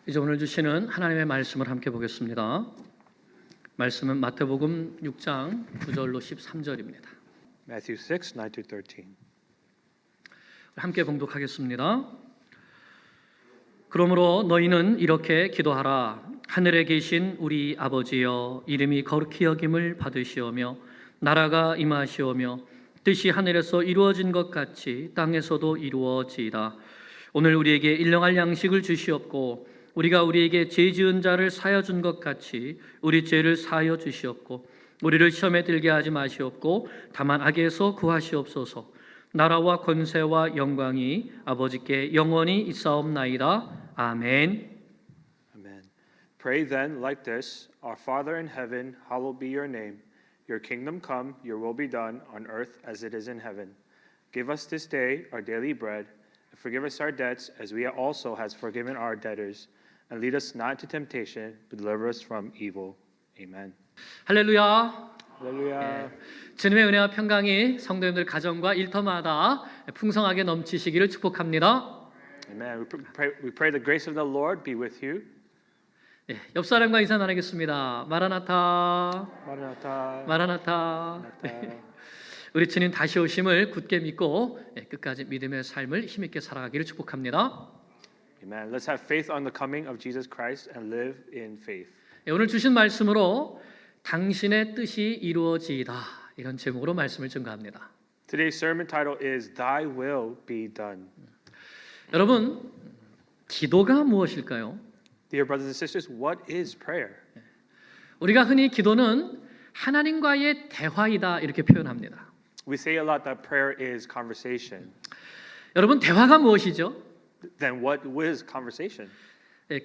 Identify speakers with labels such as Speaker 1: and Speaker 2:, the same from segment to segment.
Speaker 1: 이제 오늘 주시는 하나님의 말씀을 함께 보겠습니다. 말씀은 마태복음 6장 9절로 13절입니다.
Speaker 2: Matthew 6, 9 to 13.
Speaker 1: 함께 봉독하겠습니다. 그러므로 너희는 이렇게 기도하라. 하늘에 계신 우리 아버지여, 이름이 거룩히 여김을 받으시오며 나라가 임하시오며 뜻이 하늘에서 이루어진 것 같이 땅에서도 이루어지이다. 오늘 우리에게 일용할 양식을 주시옵고 우리가 우리에게 죄 지은 자를 사하여 준 것 같이 우리 죄를 사하여 주시옵고 우리를 시험에 들게 하지 마시옵고 다만 악에서 구하시옵소서. 나라와 권세와 영광이 아버지께 영원히 있사옵나이다. 아멘.
Speaker 2: Amen. Pray then like this, Our Father in heaven, hallowed be your name. Your kingdom come, your will be done on earth as it is in heaven. Give us this day our daily bread, and forgive us our debts as we also has forgiven our debtors. And lead us not into temptation, but deliver us from evil. Amen.
Speaker 1: 할렐루야.
Speaker 2: 할렐루야.
Speaker 1: 주님의 은혜와 평강이 성도님들 가정과 일터마다 풍성하게 넘치시기를 축복합니다.
Speaker 2: Amen. We pray the grace of the Lord be with you.
Speaker 1: 옆 사람과 인사 나누겠습니다. 마라나타.
Speaker 2: 마라나타.
Speaker 1: 마라나타. 우리 주님 다시 오심을 굳게 믿고 끝까지 믿음의 삶을 힘있게 살아가기를 축복합니다.
Speaker 2: Amen. Let's have faith on the coming of Jesus Christ and live in faith.
Speaker 1: 오늘 주신 말씀으로 당신의 뜻이 이루어지이다, 이런 제목으로 말씀을 증거합니다.
Speaker 2: Today's sermon title is Thy will be done.
Speaker 1: 여러분, 기도가 무엇일까요?
Speaker 2: Dear brothers and sisters, what is prayer?
Speaker 1: 우리가 흔히 기도는 하나님과의 대화이다 이렇게 표현합니다.
Speaker 2: We say a lot that prayer is conversation.
Speaker 1: 여러분, 대화가 무엇이죠?
Speaker 2: Then what is conversation?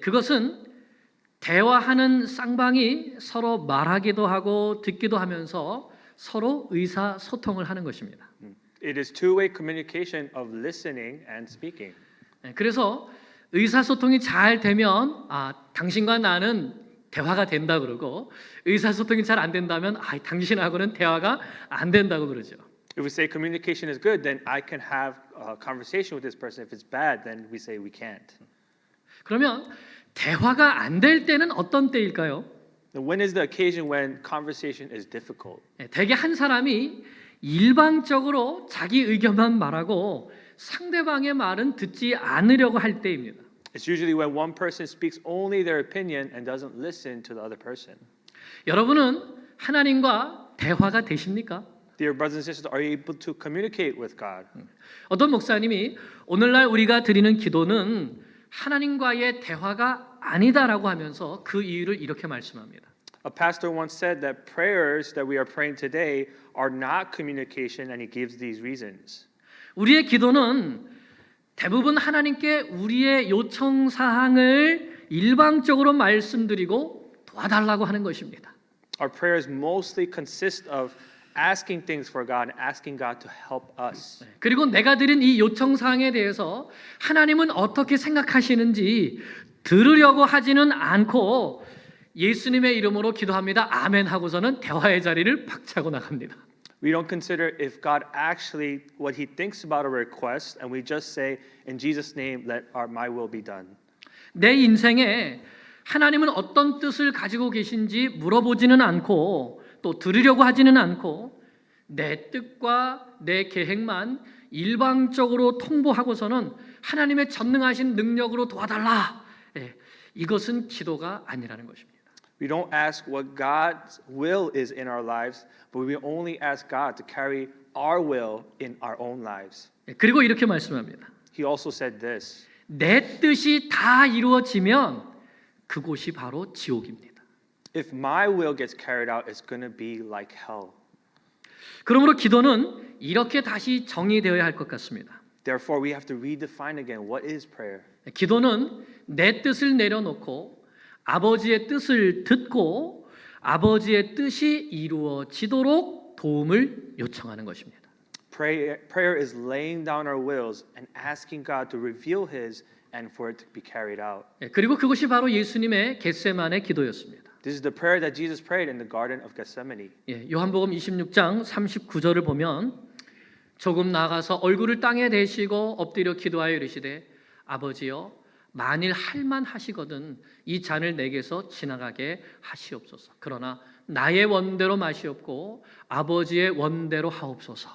Speaker 1: 그것은 대화하는 쌍방이 서로 말하기도 하고 듣기도 하면서 서로 의사소통을 하는 것입니다.
Speaker 2: It is two-way communication of listening and speaking.
Speaker 1: 그래서 의사소통이 잘 되면 당신과 나는 대화가 된다 그러고, 의사소통이 잘 안 된다면 당신하고는 대화가 안 된다고 그러죠.
Speaker 2: If we say communication is good, then I can have a conversation with this person. If it's bad, then we say we can't.
Speaker 1: 그러면 대화가 안 될 때는 어떤 때일까요?
Speaker 2: Now, when is the occasion when conversation is difficult?
Speaker 1: 대개 한 사람이 일방적으로 자기 의견만 말하고 상대방의 말은 듣지 않으려고 할 때입니다.
Speaker 2: It's usually when one person speaks only their opinion and doesn't listen to the other person.
Speaker 1: 여러분은 하나님과 대화가 되십니까?
Speaker 2: Dear brothers and sisters, are you able to communicate with God?
Speaker 1: 어떤 목사님이 오늘날 우리가 드리는 기도는 하나님과의 대화가 아니다라고 하면서 그 이유를 이렇게 말씀합니다.
Speaker 2: A pastor once said that prayers that we are praying today are not communication, and he gives these reasons.
Speaker 1: 우리의 기도는 대부분 하나님께 우리의 요청 사항을 일방적으로 말씀드리고 도와달라고 하는 것입니다.
Speaker 2: Our prayers mostly consist of asking things for God and asking God to help us.
Speaker 1: 그리고 내가 드린 이 요청 사항에 대해서 하나님은 어떻게 생각하시는지 들으려고 하지는 않고 예수님의 이름으로 기도합니다. 아멘 하고서는 대화의 자리를 박차고 나갑니다.
Speaker 2: We don't consider if God actually what he thinks about a request, and we just say in Jesus' name let my will be done.
Speaker 1: 내 인생에 하나님은 어떤 뜻을 가지고 계신지 물어보지는 않고 또 들으려고 하지는 않고 내 뜻과 내 계획만 일방적으로 통보하고서는 하나님의 전능하신 능력으로 도와달라. 이것은 기도가 아니라는 것입니다.
Speaker 2: We don't ask what God's will is in our lives, but we only ask God to carry our will in our own lives.
Speaker 1: 그리고 이렇게 말씀합니다.
Speaker 2: He also said this.
Speaker 1: 내 뜻이 다 이루어지면 그곳이 바로 지옥입니다.
Speaker 2: If my will gets carried out, it's going to be like hell.
Speaker 1: 그러므로 기도는 이렇게 다시 정의되어야 할 것 같습니다.
Speaker 2: Therefore, we have to redefine again what is prayer.
Speaker 1: 기도는 내 뜻을 내려놓고 아버지의 뜻을 듣고 아버지의 뜻이 이루어지도록 도움을 요청하는 것입니다.
Speaker 2: Prayer is laying down our wills and asking God to reveal His and for it to be carried out.
Speaker 1: 그리고 그것이 바로 예수님의 겟세마네 기도였습니다.
Speaker 2: This is the prayer that Jesus prayed in the Garden of Gethsemane.
Speaker 1: 요한복음 26장 39절을 보면 조금 나아가서 얼굴을 땅에 대시고 엎드려 기도하여 이르시되 아버지여 만일 할만하시거든 이 잔을 내게서 지나가게 하시옵소서. 그러나 나의 원대로 마시옵고 아버지의 원대로 하옵소서.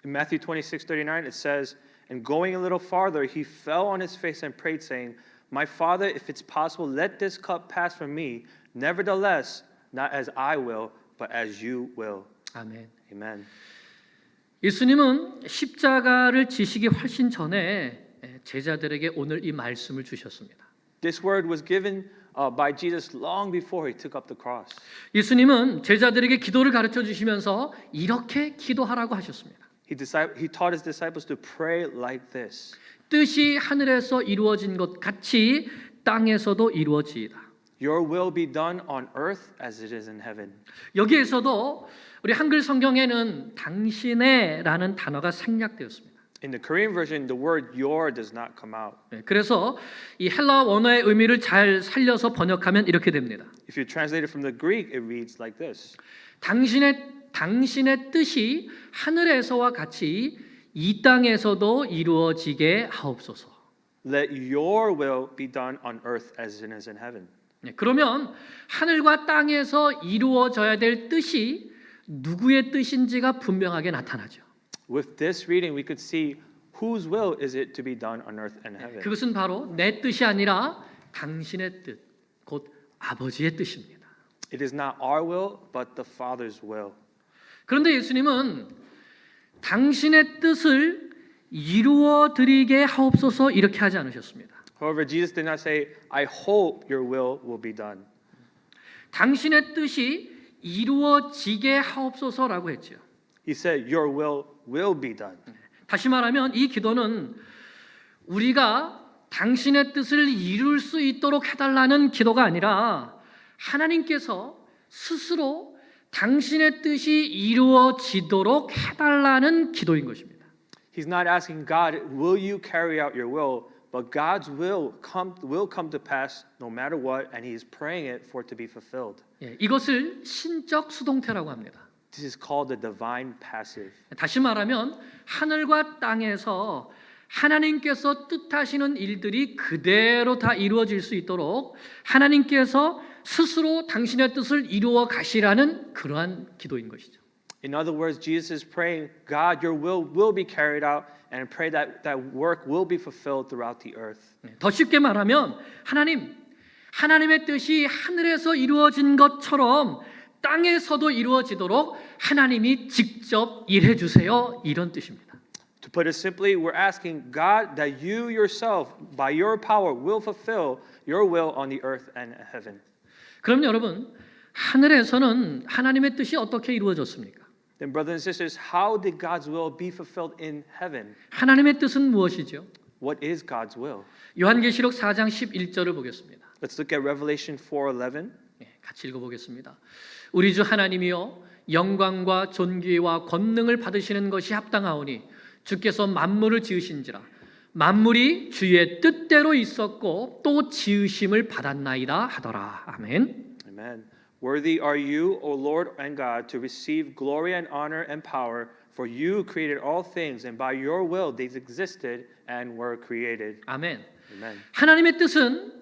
Speaker 2: In Matthew 26:39 it says, "And going a little farther, he fell on his face and prayed, saying, My Father, if it's possible, let this cup pass from me. Nevertheless, not as I will, but as you will."
Speaker 1: 아멘.
Speaker 2: Amen.
Speaker 1: 예수님은 십자가를 지시기 훨씬 전에 제자들에게 오늘 이 말씀을 주셨습니다.
Speaker 2: This word was given by Jesus long before he took up the cross.
Speaker 1: 예수님은 제자들에게 기도를 가르쳐 주시면서 이렇게 기도하라고 하셨습니다.
Speaker 2: He taught his disciples to pray like this.
Speaker 1: 뜻이 하늘에서 이루어진 것 같이 땅에서도 이루어지이다.
Speaker 2: Your will be done on earth as it is in heaven.
Speaker 1: 여기에서도 우리 한글 성경에는 당신의라는 단어가 생략되었습니다.
Speaker 2: In the Korean version, the word your does not come out.
Speaker 1: 그래서 이 헬라 원어의 의미를 잘 살려서 번역하면 이렇게 됩니다.
Speaker 2: If you translate it from the Greek, it reads like this.
Speaker 1: 당신의 뜻이 하늘에서와 같이 이 땅에서도 이루어지게 하옵소서.
Speaker 2: Let your will be done on earth as it is in heaven.
Speaker 1: 그러면 하늘과 땅에서 이루어져야 될 뜻이 누구의 뜻인지가 분명하게 나타나죠.
Speaker 2: With this reading, we could see whose will is it to be done on earth and heaven.
Speaker 1: 그것은 바로 내 뜻이 아니라 당신의 뜻, 곧 아버지의 뜻입니다.
Speaker 2: It is not our will, but the Father's will.
Speaker 1: 그런데 예수님은 당신의 뜻을 이루어 드리게 하옵소서 이렇게 하지 않으셨습니다.
Speaker 2: However, Jesus did not say, I hope your will be done.
Speaker 1: 당신의 뜻이 이루어지게 하옵소서라고 했죠.
Speaker 2: He said, your will be done.
Speaker 1: 다시 말하면 이 기도는 우리가 당신의 뜻을 이룰 수 있도록 해달라는 기도가 아니라 하나님께서 스스로 당신의 뜻이 이루어지도록 해달라는 기도인 것입니다.
Speaker 2: He's not asking God, will you carry out your will? But God's will come to pass no matter what, and He is praying it for it to be fulfilled.
Speaker 1: 이것을 신적 수동태라고 합니다.
Speaker 2: This is called the divine passive.
Speaker 1: 다시 말하면 하늘과 땅에서 하나님께서 뜻하시는 일들이 그대로 다 이루어질 수 있도록 하나님께서 스스로 당신의 뜻을 이루어 가시라는 그러한 기도인 것이죠.
Speaker 2: In other words, Jesus is praying, God, your will be carried out, and pray that work will be fulfilled throughout the earth.
Speaker 1: 더 쉽게 말하면 하나님의 뜻이 하늘에서 이루어진 것처럼 땅에서도 이루어지도록 하나님이 직접 일해 주세요. 이런 뜻입니다.
Speaker 2: To put it simply, we're asking God that you yourself, by your power, will fulfill your will on the earth and heaven.
Speaker 1: 그럼 여러분, 하늘에서는 하나님의 뜻이 어떻게 이루어졌습니까?
Speaker 2: Then, brothers and sisters, how did God's will be fulfilled in heaven?
Speaker 1: 하나님의 뜻은 무엇이죠?
Speaker 2: What is God's will?
Speaker 1: 요한계시록 4장 11절을 보겠습니다.
Speaker 2: Let's look at Revelation 4:11.
Speaker 1: 같이 읽어보겠습니다. 우리 주 하나님이여 영광과 존귀와 권능을 받으시는 것이 합당하오니 주께서 만물을 지으신지라 만물이 주의 뜻대로 있었고 또 지으심을 받았나이다 하더라. 아멘.
Speaker 2: Amen. Worthy are you, O Lord and God, to receive glory and honor and power, for you created all things, and by your will they existed and were created.
Speaker 1: 아멘.
Speaker 2: Amen.
Speaker 1: 하나님의 뜻은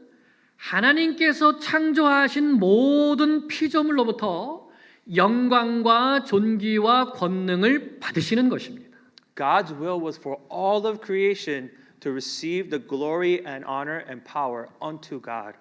Speaker 1: 하나님께서 창조하신 모든 피조물로부터 영광과 존귀와 권능을 받으시는 것입니다.
Speaker 2: God's will was for all of creation to receive the glory and honor and power unto God.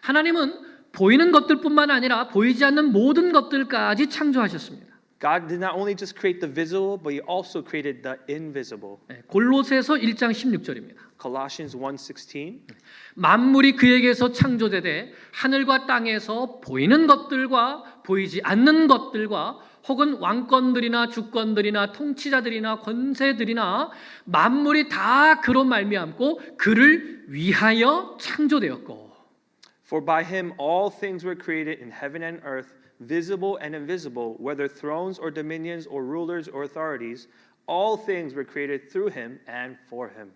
Speaker 1: 하나님은 보이는 것들뿐만 아니라 보이지 않는 모든 것들까지 창조하셨습니다.
Speaker 2: God did not only just create the visible, but He also created the invisible.
Speaker 1: 골로새서 1장 16절입니다.
Speaker 2: Colossians 1:16.
Speaker 1: 만물이 그에게서 창조되되 하늘과 땅에서 보이는 것들과 보이지 않는 것들과 혹은 왕권들이나 주권들이나 통치자들이나 권세들이나 만물이 다 그로 말미암고 그를 위하여 창조되었고
Speaker 2: For by Him all things were created in heaven and earth, visible and invisible, whether thrones or dominions or rulers or authorities, all things were created through Him and for Him.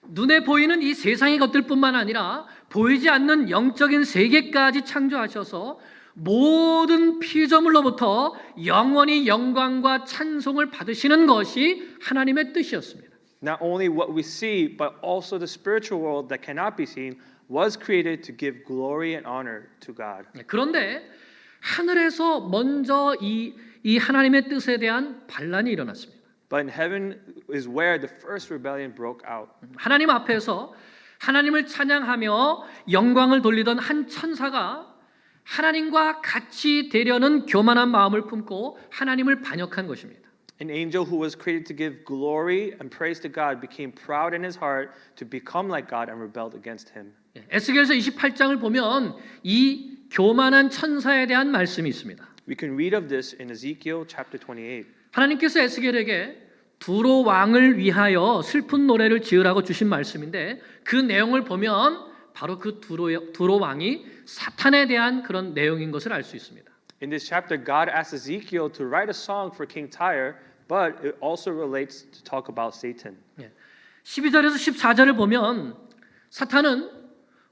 Speaker 1: 눈에 보이는 이 세상의 것들뿐만 아니라 보이지 않는 영적인 세계까지 창조하셔서 모든 피조물로부터 영원히 영광과 찬송을 받으시는 것이 하나님의 뜻이었습니다.
Speaker 2: Not only what we see, but also the spiritual world that cannot be seen was created to give glory and honor to God.
Speaker 1: 그런데 하늘에서 먼저 이 하나님의 뜻에 대한 반란이 일어났습니다.
Speaker 2: But in heaven is where the first rebellion broke out.
Speaker 1: 하나님 앞에서 하나님을 찬양하며 영광을 돌리던 한 천사가 하나님과 같이 되려는 교만한 마음을 품고 하나님을 반역한 것입니다.
Speaker 2: An angel who was created to give glory and praise to God became proud in his heart to become like God and rebelled against him.
Speaker 1: 에스겔서 28장을 보면 이 교만한 천사에 대한 말씀이 있습니다.
Speaker 2: We can read of this in Ezekiel chapter 28.
Speaker 1: 하나님께서 에스겔에게 두로 왕을 위하여 슬픈 노래를 지으라고 주신 말씀인데 그 내용을 보면 바로 그 두로 왕이 사탄에 대한 그런 내용인 것을 알 수 있습니다.
Speaker 2: In this chapter, God asked Ezekiel to write a song for King Tyre, but it also relates to talk about Satan.
Speaker 1: 12절에서 14절을 보면 사탄은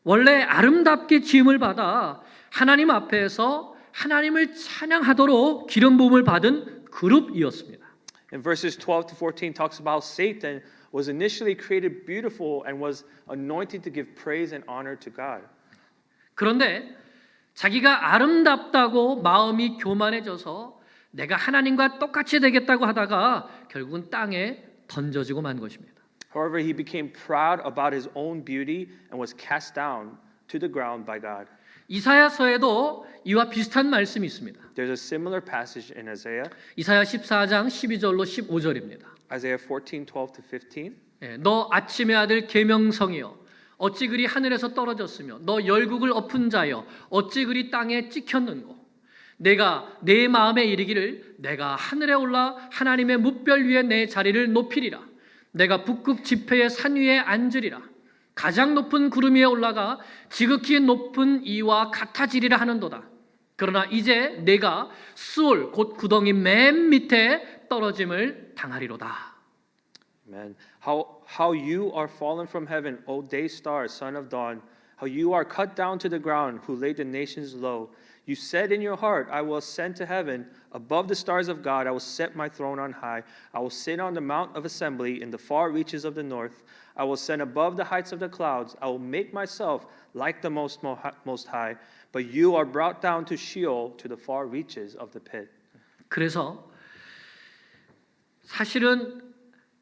Speaker 1: 원래 아름답게 지음을 받아 하나님 앞에서 하나님을 찬양하도록 기름 부음을 받은 그룹이었습니다.
Speaker 2: In verses 12 to 14 talks about Satan was initially created beautiful and was anointed to give praise and honor to God.
Speaker 1: 그런데 자기가 아름답다고 마음이 교만해져서 내가 하나님과 똑같이 되겠다고 하다가 결국은 땅에 던져지고 만 것입니다.
Speaker 2: However, he became proud about his own beauty and was cast down to the ground by God.
Speaker 1: 이사야서에도 이와 비슷한 말씀이 있습니다.
Speaker 2: There's a similar passage in Isaiah,
Speaker 1: 이사야 14장 12절로 15절입니다.
Speaker 2: Isaiah 14, 12 to 15.
Speaker 1: 너 아침의 아들 계명성이여 어찌 그리 하늘에서 떨어졌으며 너 열국을 엎은 자여 어찌 그리 땅에 찍혔는고 내가 내 마음에 이르기를 내가 하늘에 올라 하나님의 뭇별 위에 내 자리를 높이리라 내가 북극 지폐의 산 위에 앉으리라 가장 높은 구름 위에 올라가 지극히 높은 이와 같아지리라 하는도다. 그러나 이제 내가 수올 곧 구덩이 맨 밑에 떨어짐을 당하리로다.
Speaker 2: Amen. How you are fallen from heaven, O day star, son of dawn. How you are cut down to the ground, who laid the nations low. You said in your heart, I will ascend to heaven. Above the stars of God, I will set my throne on high. I will sit on the mount of assembly in the far reaches of the north. I will ascend above the heights of the clouds. I will make myself like the most high. But you are brought down to Sheol, to the far reaches of the pit.
Speaker 1: 그래서 사실은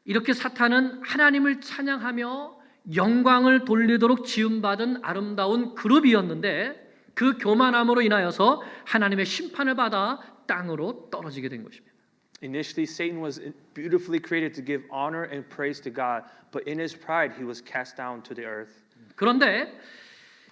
Speaker 1: 이렇게 사탄은 하나님을 찬양하며 영광을 돌리도록 지음받은 아름다운 그룹이었는데 그 교만함으로 인하여서 하나님의 심판을 받아 땅으로 떨어지게 된 것입니다.
Speaker 2: Initially, Satan was beautifully created to give honor and praise to God, but in his pride, he was cast down to the earth.
Speaker 1: 그런데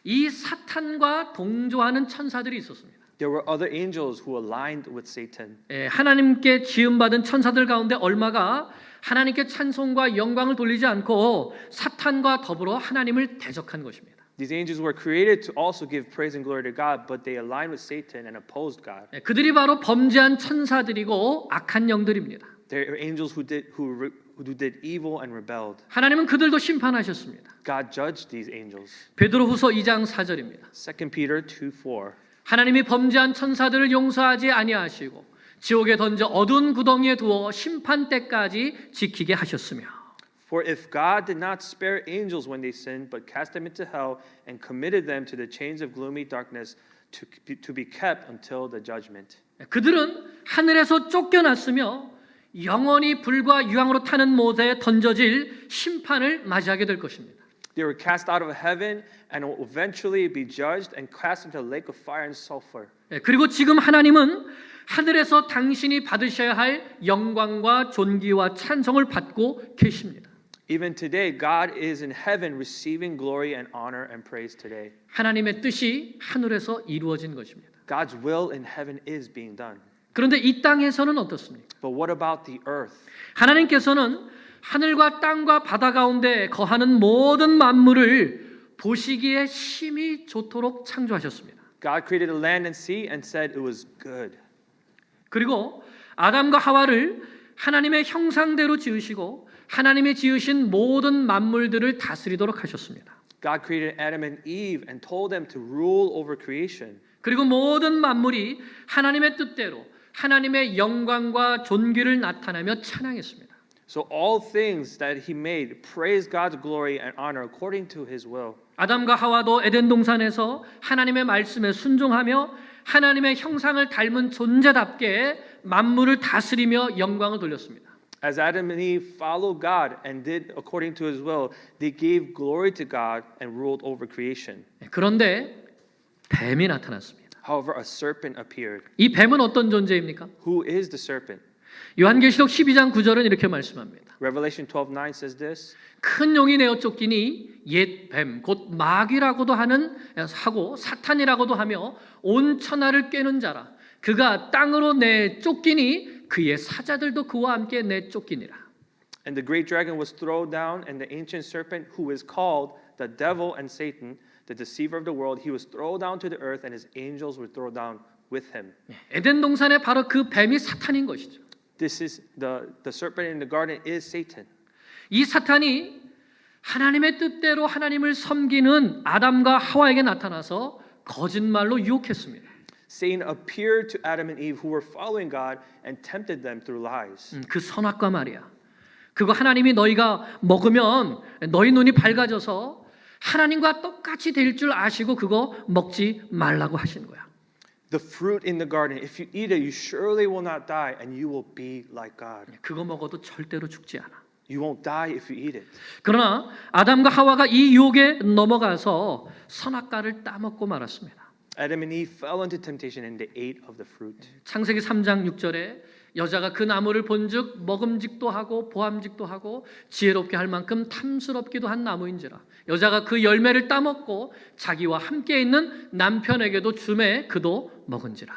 Speaker 1: 이 사탄과 동조하는 천사들이 있었습니다.
Speaker 2: There were other angels who aligned with Satan.
Speaker 1: 하나님께 지음받은 천사들 가운데 얼마가 하나님께 찬송과 영광을 돌리지 않고 사탄과 더불어 하나님을 대적한 것입니다.
Speaker 2: These angels were created to also give praise and glory to God, but they aligned with Satan and opposed God.
Speaker 1: 그들이 바로 범죄한 천사들이고 악한 영들입니다.
Speaker 2: They are angels who did evil and rebelled.
Speaker 1: 하나님은 그들도 심판하셨습니다.
Speaker 2: God judged these angels.
Speaker 1: 베드로후서 2장 4절입니다.
Speaker 2: 2 Peter 2:4.
Speaker 1: 하나님이 범죄한 천사들을 용서하지 아니하시고 지옥에 던져 어두운 구덩이에 두어 심판 때까지 지키게 하셨으며
Speaker 2: For if God did not spare angels when they sinned, but cast them into hell and committed them to the chains of gloomy darkness to be kept until the judgment.
Speaker 1: 그들은 하늘에서 쫓겨났으며 영원히 불과 유황으로 타는 못에 던져질 심판을 맞이하게 될 것입니다.
Speaker 2: They were cast out of heaven and will eventually be judged and cast into a lake of fire and sulfur.
Speaker 1: 그리고 지금 하나님은 하늘에서 당신이 받으셔야 할 영광과 존귀와 찬송을 받고 계십니다.
Speaker 2: Even today, God is in heaven receiving glory and honor and praise today.
Speaker 1: 하나님의 뜻이 하늘에서 이루어진 것입니다.
Speaker 2: God's will in heaven is being done.
Speaker 1: 그런데 이 땅에서는 어떻습니까?
Speaker 2: But what about the earth?
Speaker 1: 하나님께서는 하늘과 땅과 바다 가운데 거하는 모든 만물을 보시기에 심히 좋도록 창조하셨습니다.
Speaker 2: God created the land and sea and said it was good.
Speaker 1: 그리고 아담과 하와를 하나님의 형상대로 지으시고 하나님이 지으신 모든 만물들을 다스리도록 하셨습니다.
Speaker 2: God created Adam and Eve and told them to rule over creation.
Speaker 1: 그리고 모든 만물이 하나님의 뜻대로 하나님의 영광과 존귀를 나타내며 찬양했습니다.
Speaker 2: So all things that he made praise God's glory and honor according to his will.
Speaker 1: 아담과 하와도 에덴 동산에서 하나님의 말씀에 순종하며 하나님의 형상을 닮은 존재답게 만물을 다스리며 영광을 돌렸습니다.
Speaker 2: As Adam and Eve followed God and did according to his will, they gave glory to God and ruled over creation.
Speaker 1: 그런데 뱀이 나타났습니다.
Speaker 2: However, a serpent appeared.
Speaker 1: 이 뱀은 어떤 존재입니까?
Speaker 2: Who is the serpent?
Speaker 1: 요한계시록 12장 9절은 이렇게 말씀합니다.
Speaker 2: Revelation 12:9 says this.
Speaker 1: 큰 용이 내어 쫓기니 옛 뱀, 곧 마귀라고도 하고 사탄이라고도 하며 온 천하를 꿰는 자라. 그가 땅으로 내 쫓기니 그의 사자들도 그와 함께 내 쫓기니라.
Speaker 2: And the great dragon was thrown down, and the ancient serpent, who is called the devil and Satan, the deceiver of the world, he was thrown down to the earth, and his angels were thrown down with him.
Speaker 1: 에덴 동산에 바로 그 뱀이 사탄인 것이죠.
Speaker 2: This is the serpent in the garden is Satan.
Speaker 1: 이 사탄이 하나님의 뜻대로 하나님을 섬기는 아담과 하와에게 나타나서 거짓말로 유혹했습니다.
Speaker 2: Satan appeared to Adam and Eve who were following God and tempted them through lies.
Speaker 1: 그 선악과 말이야. 그거 하나님이 너희가 먹으면 너희 눈이 밝아져서 하나님과 똑같이 될 줄 아시고 그거 먹지 말라고 하신 거야.
Speaker 2: The fruit in the garden, if you eat it, you surely will not die, and you will be like God.
Speaker 1: 그거 먹어도 절대로 죽지 않아.
Speaker 2: You won't die if you eat it.
Speaker 1: 그러나 아담과 하와가 이 유혹에 넘어가서 선악과를 따먹고 말았습니다.
Speaker 2: Adam and Eve fell into temptation and they ate of the fruit.
Speaker 1: 창세기 3장 6절에 여자가 그 나무를 본즉 먹음직도 하고 보암직도 하고 지혜롭게 할 만큼 탐스럽기도 한 나무인지라 여자가 그 열매를 따먹고 자기와 함께 있는 남편에게도 주매 그도 먹은지라.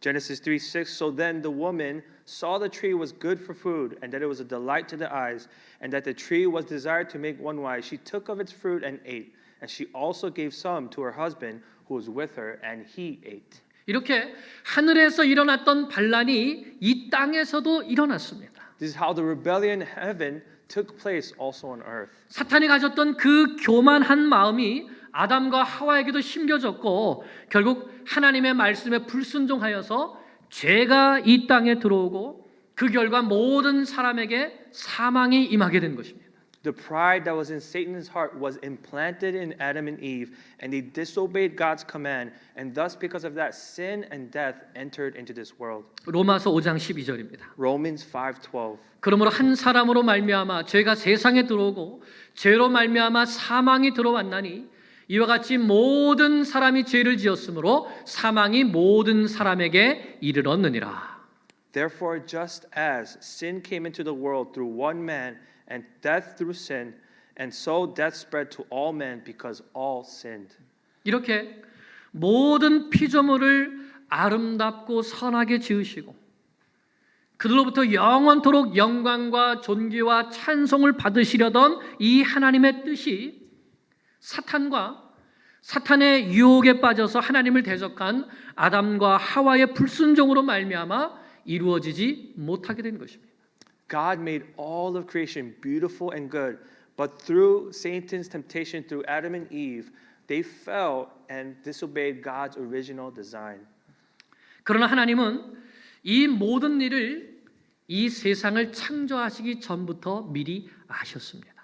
Speaker 2: Genesis 3:6. So then the woman saw the tree was good for food, and that it was a delight to the eyes, and that the tree was desired to make one wise. She took of its fruit and ate, and she also gave some to her husband who was with her, and he ate.
Speaker 1: 이렇게 하늘에서 일어났던 반란이 이 땅에서도 일어났습니다.
Speaker 2: This is how the rebellion in heaven took place also on earth.
Speaker 1: 사탄이 가졌던 그 교만한 마음이 아담과 하와에게도 심겨졌고 결국 하나님의 말씀에 불순종하여서 죄가 이 땅에 들어오고 그 결과 모든 사람에게 사망이 임하게 된 것입니다.
Speaker 2: The pride that was in Satan's heart was implanted in Adam and Eve, and they disobeyed God's command, and thus because of that, sin and death entered into this world.
Speaker 1: 로마서 5장 12절입니다.
Speaker 2: Romans 5:12.
Speaker 1: 그러므로 한 사람으로 말미암아 죄가 세상에 들어오고 죄로 말미암아 사망이 들어왔나니 이와 같이 모든 사람이 죄를 지었으므로 사망이 모든 사람에게 이르렀느니라.
Speaker 2: Therefore, just as sin came into the world through one man, and death through sin, and so death spread to all men because all sinned.
Speaker 1: 이렇게 모든 피조물을 아름답고 선하게 지으시고 그들로부터 영원토록 영광과 존귀와 찬송을 받으시려던 이 하나님의 뜻이 사탄과 사탄의 유혹에 빠져서 하나님을 대적한 아담과 하와의 불순종으로 말미암아 이루어지지 못하게 된 것입니다.
Speaker 2: God made all of creation beautiful and good, but through Satan's temptation through Adam and Eve, they fell and disobeyed God's original design.
Speaker 1: 그러나 하나님은 이 모든 일을 이 세상을 창조하시기 전부터 미리 아셨습니다.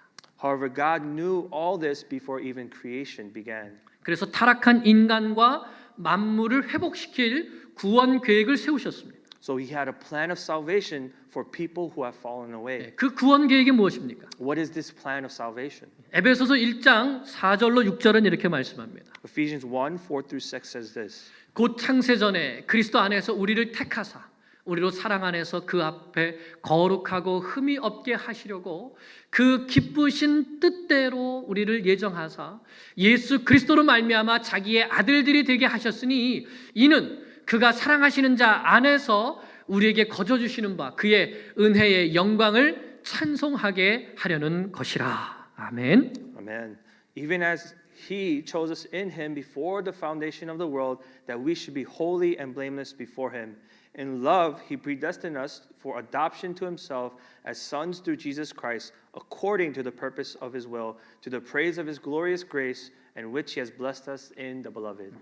Speaker 2: However, God knew all this before even creation began.
Speaker 1: 그래서 타락한 인간과 만물을 회복시킬 구원 계획을 세우셨습니다.
Speaker 2: So he had a plan of salvation for people who have fallen away.
Speaker 1: 그 구원 계획이 무엇입니까?
Speaker 2: What is this plan of salvation?
Speaker 1: 에베소서 1장 4절로 6절은 이렇게 말씀합니다.
Speaker 2: Ephesians 1:4-6 says this.
Speaker 1: 곧 창세전에 그리스도 안에서 우리를 택하사 우리로 사랑 안에서 그 앞에 거룩하고 흠이 없게 하시려고 그 기쁘신 뜻대로 우리를 예정하사 예수 그리스도로 말미암아 자기의 아들들이 되게 하셨으니 이는 그가 사랑하시는 자 안에서 우리에게 거저 주시는 바 그의 은혜의 영광을 찬송하게 하려는 것이라. 아멘.
Speaker 2: Amen. Even as he chose us in him before the foundation of the world, that we should be holy and blameless before him. In love, he predestined us for adoption to himself as sons through Jesus Christ, according to the purpose of his will, to the praise of his glorious grace, in which he has blessed us in the beloved.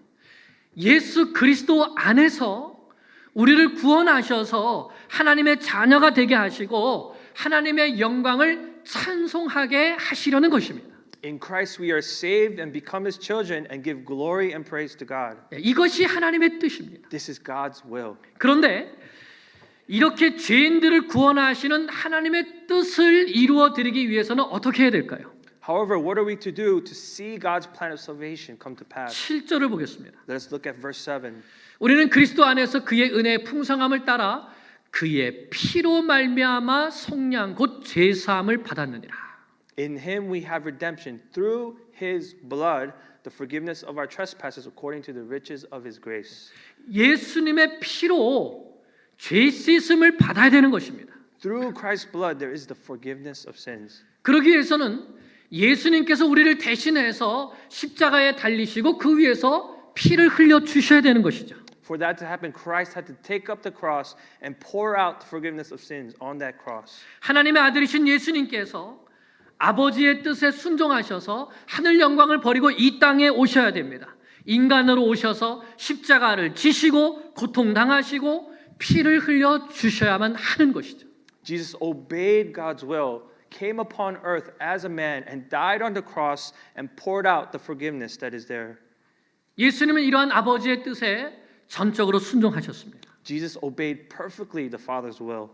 Speaker 1: 예수 그리스도 안에서 우리를 구원하셔서 하나님의 자녀가 되게 하시고 하나님의 영광을 찬송하게 하시려는 것입니다.
Speaker 2: In Christ we are saved and become His children and give glory and praise to God.
Speaker 1: 이것이 하나님의 뜻입니다.
Speaker 2: This is God's will.
Speaker 1: 그런데 이렇게 죄인들을 구원하시는 하나님의 뜻을 이루어 드리기 위해서는 어떻게 해야 될까요?
Speaker 2: However, what are we to do to see God's plan of salvation come to pass?
Speaker 1: 7절을 보겠습니다.
Speaker 2: Let us look at verse 7.
Speaker 1: 우리는 그리스도 안에서 그의 은혜의 풍성함을 따라 그의 피로 말미암아 속량 곧 제사함을 받았느니라.
Speaker 2: In Him we have redemption through His blood, the forgiveness of our trespasses according to the riches of His grace.
Speaker 1: 예수님의 피로 죄 씻음을 받아야 되는 것입니다.
Speaker 2: Through Christ's blood there is the forgiveness of sins.
Speaker 1: 그러기 위해서는 예수님께서 우리를 대신해서 십자가에 달리시고 그 위에서 피를 흘려 주셔야 되는 것이죠.
Speaker 2: For that to happen, Christ had to take up the cross and pour out the forgiveness of sins on that cross.
Speaker 1: 하나님의 아들이신 예수님께서 아버지의 뜻에 순종하셔서 하늘 영광을 버리고 이 땅에 오셔야 됩니다. 인간으로 오셔서 십자가를 지시고 고통당하시고 피를 흘려 주셔야만 하는 것이죠.
Speaker 2: Jesus obeyed God's will, came upon earth as a man and died on the cross and poured out the forgiveness that is there.
Speaker 1: 예수님은 이러한 아버지의 뜻에 전적으로 순종하셨습니다.
Speaker 2: Jesus obeyed perfectly the Father's will.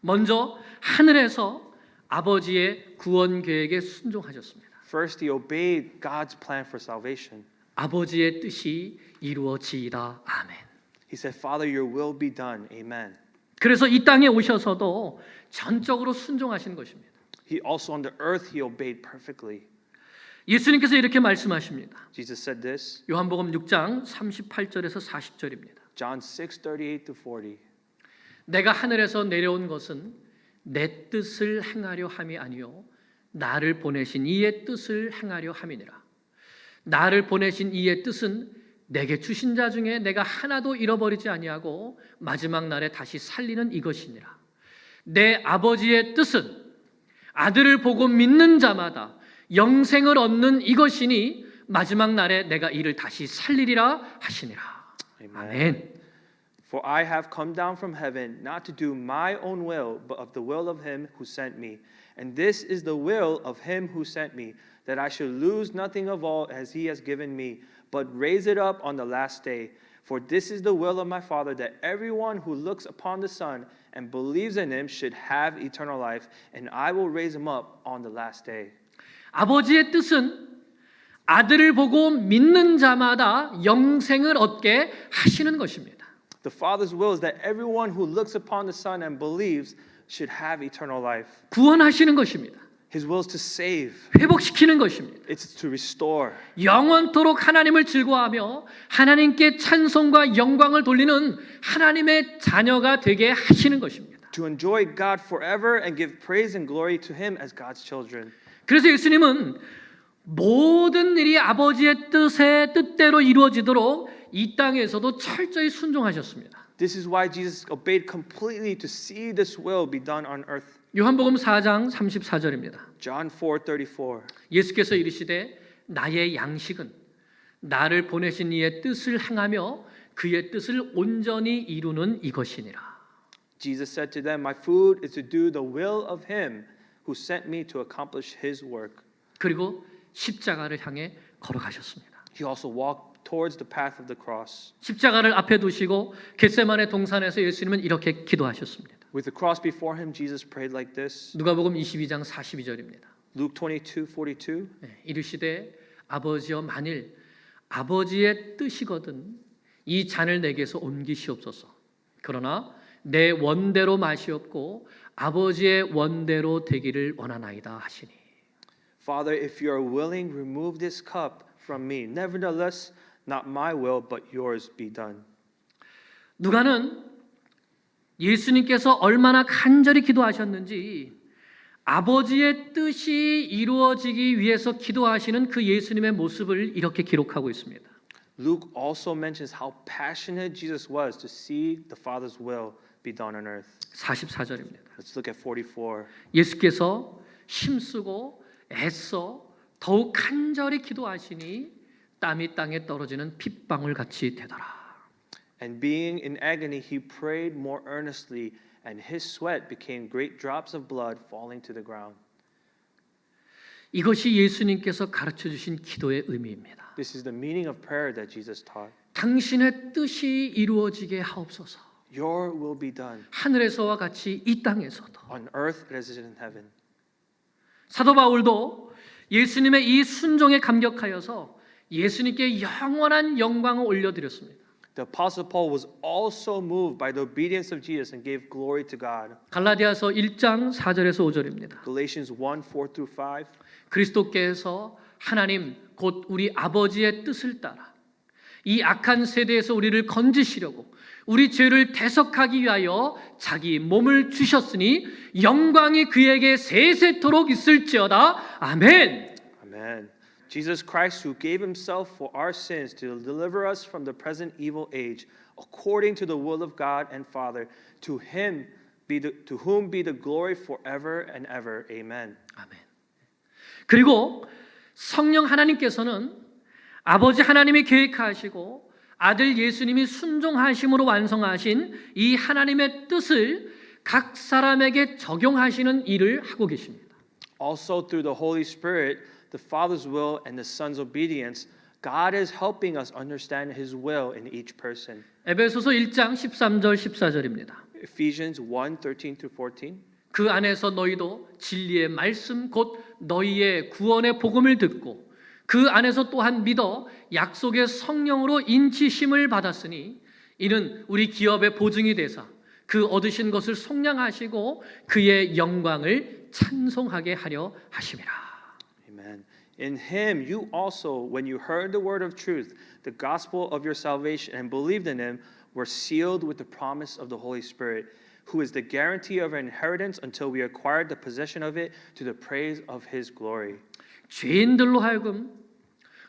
Speaker 1: 먼저 하늘에서 아버지의 구원 계획에 순종하셨습니다.
Speaker 2: First, he obeyed God's plan for salvation.
Speaker 1: 아버지의 뜻이 이루어지이다. 아멘.
Speaker 2: He said, Father, your will be done. Amen.
Speaker 1: 그래서 이 땅에 오셔서도 전적으로 순종하신 것입니다.
Speaker 2: He also on the earth, he obeyed perfectly.
Speaker 1: 예수님께서 이렇게 말씀하십니다.
Speaker 2: Jesus said this,
Speaker 1: 요한복음 6장 38절에서 40절입니다.
Speaker 2: John 6:38-40.
Speaker 1: 내가 하늘에서 내려온 것은 내 뜻을 행하려 함이 아니요 나를 보내신 이의 뜻을 행하려 함이니라. 나를 보내신 이의 뜻은 내게 주신 자 중에 내가 하나도 잃어버리지 아니하고 마지막 날에 다시 살리는 이것이니라. 내 아버지의 뜻은 아들을 보고 믿는 자마다 영생을 얻는 이것이니 마지막 날에 내가 이를 다시 살리리라 하시니라. 아멘.
Speaker 2: For I have come down from heaven not to do my own will, but of the will of him who sent me. And this is the will of him who sent me, that I should lose nothing of all as he has given me, but raise it up on the last day. For this is the will of my Father, that everyone who looks upon the Son and believes in him should have eternal life, and I will raise him up on the last day.
Speaker 1: 아버지의 뜻은 아들을 보고 믿는 자마다 영생을 얻게 하시는 것입니다.
Speaker 2: The Father's will is that everyone who looks upon the Son and believes should have eternal life.
Speaker 1: 구원하시는 것입니다.
Speaker 2: His will is to save.
Speaker 1: 회복시키는 것입니다.
Speaker 2: It's to restore.
Speaker 1: 영원토록 하나님을 즐거워하며 하나님께 찬송과 영광을 돌리는 하나님의 자녀가 되게 하시는 것입니다.
Speaker 2: To enjoy God forever and give praise and glory to him as God's children.
Speaker 1: 그래서 예수님은 모든 일이 아버지의 뜻대로 이루어지도록 이 땅에서도 철저히 순종하셨습니다.
Speaker 2: This is why Jesus obeyed completely to see this will be done on earth.
Speaker 1: 요한복음 4장 34절입니다.
Speaker 2: John 4:34.
Speaker 1: 예수께서 이르시되 나의 양식은 나를 보내신 이의 뜻을 행하며 그의 뜻을 온전히 이루는 이것이니라.
Speaker 2: Jesus said to them, My food is to do the will of him who sent me to accomplish his work.
Speaker 1: 그리고 십자가를 향해 걸어가셨습니다.
Speaker 2: He also walked towards the path of the cross.
Speaker 1: 십자가를 앞에 두시고 겟세마네 동산에서 예수님은 이렇게 기도하셨습니다.
Speaker 2: With the cross before him, Jesus prayed like this.
Speaker 1: 누가복음 22장 42절입니다.
Speaker 2: Luke 22:42.
Speaker 1: 이르시되 아버지여 만일 아버지의 뜻이거든 이 잔을 내게서 옮기시옵소서. 그러나 내 원대로 마시옵고 아버지의 원대로 되기를 원하나이다 하시니.
Speaker 2: Father, if you are willing, remove this cup from me. Nevertheless, not my will, but yours be done.
Speaker 1: 누가는 예수님께서 얼마나 간절히 기도하셨는지 아버지의 뜻이 이루어지기 위해서 기도하시는 그 예수님의 모습을 이렇게 기록하고 있습니다.
Speaker 2: Luke also mentions how passionate Jesus was to see the Father's will be done on earth.
Speaker 1: 44절입니다.
Speaker 2: Let's look at 44.
Speaker 1: 예수께서 힘쓰고 애써 더욱 간절히 기도하시니 땀이 땅에 떨어지는 핏방울 같이 되더라.
Speaker 2: And being in agony, he prayed more earnestly, and his sweat became great drops of blood falling to the ground.
Speaker 1: 이것이 예수님께서 가르쳐 주신 기도의 의미입니다.
Speaker 2: This is the meaning of prayer that Jesus taught.
Speaker 1: 당신의 뜻이 이루어지게 하옵소서.
Speaker 2: Your will be done
Speaker 1: 하늘에서와 같이 이 땅에서도.
Speaker 2: on earth as it is in heaven.
Speaker 1: 사도 바울도 예수님의 이 순종에 감격하여서 예수님께 영원한 영광을 올려드렸습니다.
Speaker 2: The Apostle Paul was also moved by the obedience of Jesus and gave glory to God.
Speaker 1: 갈라디아서 1장 4절에서 5절입니다.
Speaker 2: Galatians 1, 4-5.
Speaker 1: 그리스도께서 하나님 곧 우리 아버지의 뜻을 따라 이 악한 세대에서 우리를 건지시려고 우리 죄를 대속하기 위하여 자기 몸을 주셨으니 영광이 그에게 세세토록 있을지어다. 아멘.
Speaker 2: Amen. Jesus Christ, who gave himself for our sins to deliver us from the present evil age, according to the will of God and Father, to whom be the glory forever and ever. Amen.
Speaker 1: 아멘. 그리고 성령 하나님께서는 아버지 하나님이 계획하시고 아들 예수님이 순종하심으로 완성하신 이 하나님의 뜻을 각 사람에게 적용하시는 일을 하고 계십니다.
Speaker 2: Also through the Holy Spirit, the Father's will and the Son's obedience, God is helping us understand his will in each person.
Speaker 1: 에베소서 1장 13절 14절입니다.
Speaker 2: Ephesians 1, 13-14.
Speaker 1: 그 안에서 너희도 진리의 말씀 곧 너희의 구원의 복음을 듣고 그 안에서 또한 믿어 약속의 성령으로 인치심을 받았으니 이는 우리 기업의 보증이 되사 그 얻으신 것을 속량하시고 그의 영광을 찬송하게 하려 하심이라.
Speaker 2: Amen. In him you also, when you heard the word of truth, the gospel of your salvation, and believed in him, were sealed with the promise of the Holy Spirit, who is the guarantee of our inheritance until we acquired the possession of it to the praise of his glory.
Speaker 1: 죄인들로 하여금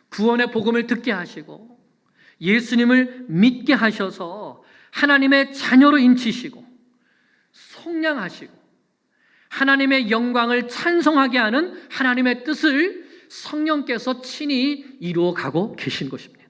Speaker 1: 구원의 복음을 듣게 하시고 예수님을 믿게 하셔서 하나님의 자녀로 인치시고 속량하시고 하나님의 영광을 찬송하게 하는 하나님의 뜻을 성령께서 친히 이루어 가고 계신 것입니다.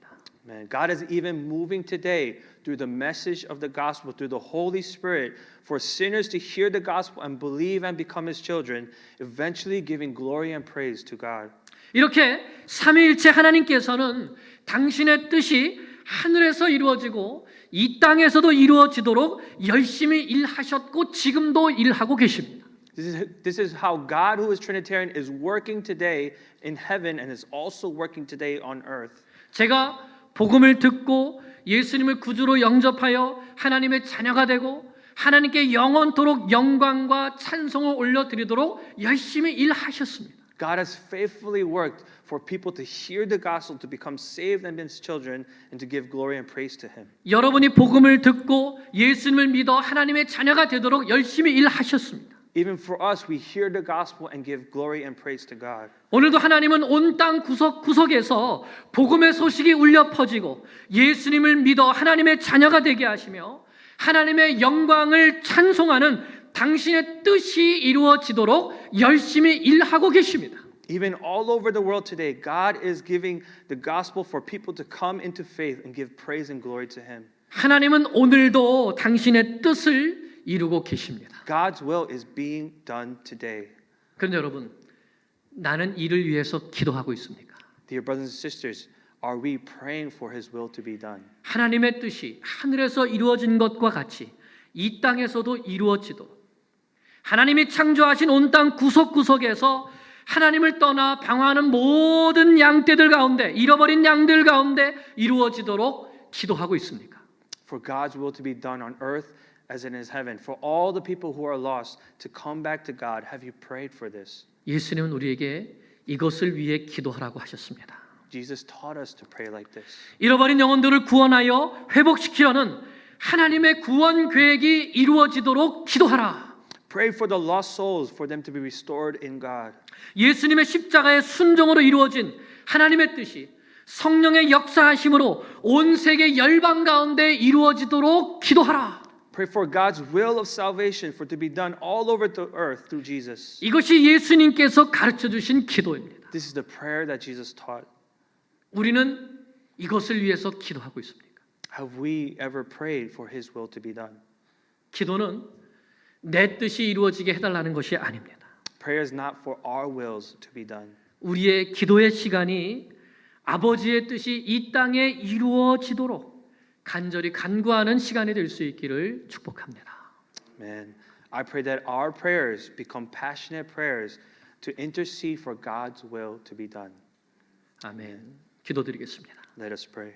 Speaker 2: Man, God is even moving today through the message of the gospel, through the Holy Spirit, for sinners to hear the gospel and believe and become his children, eventually giving glory and praise to God.
Speaker 1: 이렇게 삼위일체 하나님께서는 당신의 뜻이 하늘에서 이루어지고 이 땅에서도 이루어지도록 열심히 일하셨고 지금도 일하고 계십니다.
Speaker 2: This is how God, who is Trinitarian, is working today in heaven and is also working today on earth.
Speaker 1: 제가 복음을 듣고 예수님을 구주로 영접하여 하나님의 자녀가 되고 하나님께 영원토록 영광과 찬송을 올려드리도록 열심히 일하셨습니다.
Speaker 2: God has faithfully worked for people to hear the gospel, to become saved and his children, and to give glory and praise to him.
Speaker 1: 여러분이 복음을 듣고 예수님을 믿어 하나님의 자녀가 되도록 열심히 일하셨습니다.
Speaker 2: Even for us, we hear the gospel and give glory and praise to God.
Speaker 1: 오늘도 하나님은 온 땅 구석구석에서 복음의 소식이 울려 퍼지고 예수님을 믿어 하나님의 자녀가 되게 하시며 하나님의 영광을 찬송하는 당신의 뜻이 이루어지도록 열심히 일하고 계십니다.
Speaker 2: Even all over the world today, God is giving the gospel for people to come into faith and give praise and glory to him.
Speaker 1: 하나님은 오늘도 당신의 뜻을 이루고 계십니다.
Speaker 2: God's will is being done today.
Speaker 1: 그런데 여러분, 나는 이를 위해서 기도하고 있습니까?
Speaker 2: Dear brothers and sisters, are we praying for his will to be done?
Speaker 1: 하나님의 뜻이 하늘에서 이루어진 것과 같이 이 땅에서도 이루어지도록 하나님이 창조하신 온 땅 구석구석에서 하나님을 떠나 방황하는 모든 양떼들 가운데 잃어버린 양들 가운데 이루어지도록 기도하고 있습니까?
Speaker 2: For God's will to be done on earth as it is heaven. For all the people who are lost to come back to God, have you prayed for this?
Speaker 1: 예수님은 우리에게 이것을 위해 기도하라고 하셨습니다.
Speaker 2: Jesus taught us to pray like this.
Speaker 1: 잃어버린 영혼들을 구원하여 회복시키려는 하나님의 구원 계획이 이루어지도록 기도하라.
Speaker 2: Pray for the lost souls, for them to be restored in God.
Speaker 1: 예수님의 십자가의 순종으로 이루어진 하나님의 뜻이 성령의 역사하심으로 온 세계 열방 가운데 이루어지도록 기도하라.
Speaker 2: Pray for God's will of salvation for to be done all over the earth through Jesus.
Speaker 1: 이것이 예수님께서 가르쳐 주신 기도입니다.
Speaker 2: This is the prayer that Jesus taught.
Speaker 1: 우리는 이것을 위해서 기도하고 있습니까?
Speaker 2: Have we ever prayed for His will to be done?
Speaker 1: 기도는 내 뜻이 이루어지게 해달라는 것이 아닙니다.
Speaker 2: Prayer is not for our wills to be done.
Speaker 1: 우리의 기도의 시간이 아버지의 뜻이 이 땅에 이루어지도록 간절히 간구하는 시간이 될 수 있기를 축복합니다.
Speaker 2: Man, I pray that our prayers become passionate prayers to intercede for God's will to be done.
Speaker 1: 아멘. 기도드리겠습니다.
Speaker 2: Let us pray.